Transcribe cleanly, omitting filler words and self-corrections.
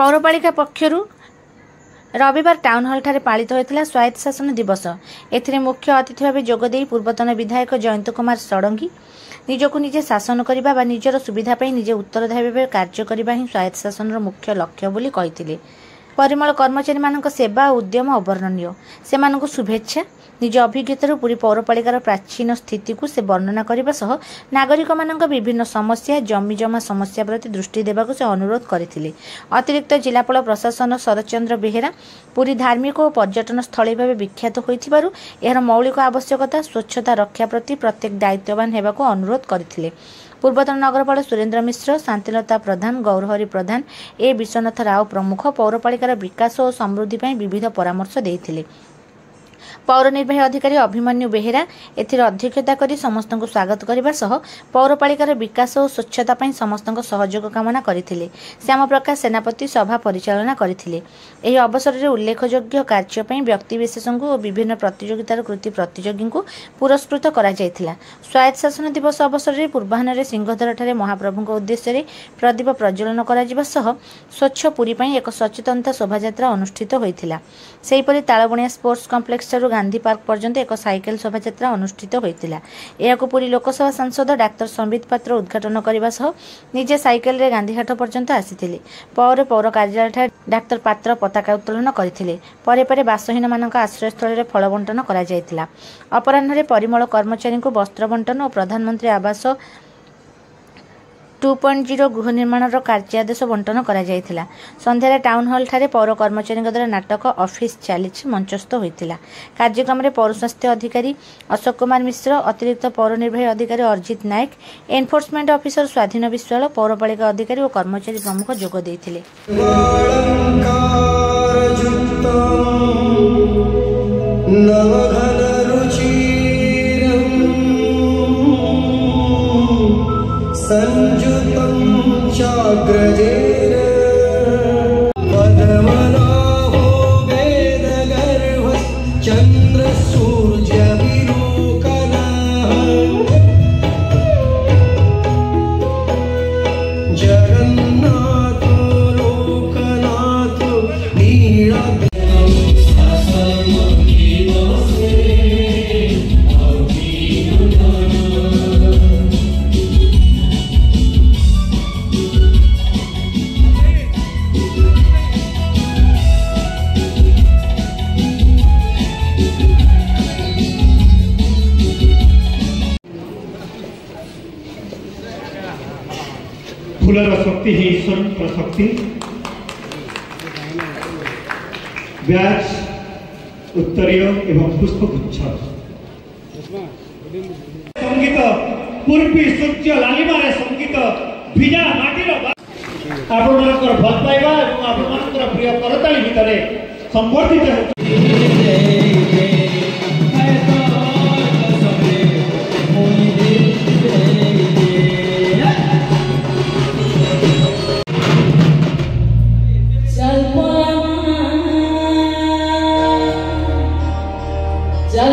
पौरपालिका पक्षर रविवार town hall ठारे पालित होता स्वायत्त शासन दिवस। एथिरे मुख्य अतिथि भाव जोगदे पूर्वतन विधायक जयंत कुमार षडंगी निजको निजे शासन करने व निजर सुविधा निजे उत्तरदायी भाव कार्य करने ही स्वायत्त शासन मुख्य लक्ष्य बोली कहिथिले। परिमल कर्मचारी मानक सेवा और उद्यम अवर्णनीय। से शुभेच्छा। निज अभिज्ञतार पूरी पौरपालिकार प्राचीन स्थिति को से वर्णना करने सह नागरिक मानक विभिन्न समस्या जमीजमा समस्या प्रति दृष्टि देवाक से अनुरोध करथिले। अतिरिक्त जिलापाल प्रशासन शरतचंद्र बेहेरा पूरी धार्मिक और पर्यटन स्थली भाव विख्यात होइथिबारु एहर मौलिक आवश्यकता स्वच्छता रक्षा प्रति प्रत्येक दायित्ववान हेबाक अनुरोध करथिले। पूर्वतन नगरपाल सुरेन्द्र मिश्र, शांतिलता प्रधान, गौरहरी प्रधान, ए विश्वनाथ राव प्रमुख पौरपालिकार विकास और समृद्धि पर विविध परामर्श देइथिले। पौर निर्वाही अधिकारी अभिमन्यु बेहेरा एथिरे अध्यक्षता करी समस्त को स्वागत करने सह पौरपालिकार विकास और स्वच्छता पर समस्त सहयोग कामना करथिले। श्याम प्रकाश सेनापति सभा परिचालना करथिले। एही अवसर में उल्लेखयोग्य कार्य पर व्यक्तिविशेष और विभिन्न प्रतियोगितार कृति प्रतियोगी को पुरस्कृत करा जायथिला। स्वायत्त शासन दिवस अवसर में पूर्वाह्न सिंहदर ठारे महाप्रभु उद्देश्य प्रदीप प्रज्वलन करा सह स्वच्छ पुरी पर एक सचेतनता शोभायात्रा अनुष्ठित होइथिला। सेहीपरि Talbaniya sports complex Gandhi park पर्यंत एक साइकेल शोभायात्रा अनुष्ठित होइतिला। एहाकु पुरी लोकसभा सांसद डाक्टर संबित पात्र उद्घाटन करने सह निजे साइकेल रे गांधीघाट पर्यंत आसीथिले। पौर कार्यालय डाक्टर पात्र पताका उत्तोलन करथिले। परे परे बासहीन मानक आश्रयस्थल रे फल बंटन करा जायतिला। अपराह्न परिमल कर्मचारी को वस्त्र बंटन और प्रधानमंत्री आवास 2.0 गृह निर्माण कार्यादेश बंटन करा जायतिला। संध्यारे टाउन हॉल ठारे पौर कर्मचारी द्वारा नाटक ऑफिस चैलेंज मंचस्थ होइतिला। कार्यक्रम में पौर स्वास्थ्य अधिकारी अशोक कुमार मिश्र, अतिरिक्त पौर निर्वाही अधिकारी अर्जित नायक, एनफोर्समेंट ऑफिसर स्वाधीन विश्वाल, पौरपालिका अधिकारी और कर्मचारी प्रमुख जोग देइथिले। संजुतं चाग्रजेन पद्मनाभो वेदगर्भः चन्द्रसूर्यविलोकनः जगन्नाथो लोकनाथो नीला फूलर शक्ति है ईश्वर शक्ति। ब्याज उत्तरीय एवं पुष्पगुच्छ संगीत पूर्वी सूर्य लालिमार संगीत भिजा माटीर आपणकर भल पाइबा और आपणकर प्रिय करताली भितर संवर्धित Jal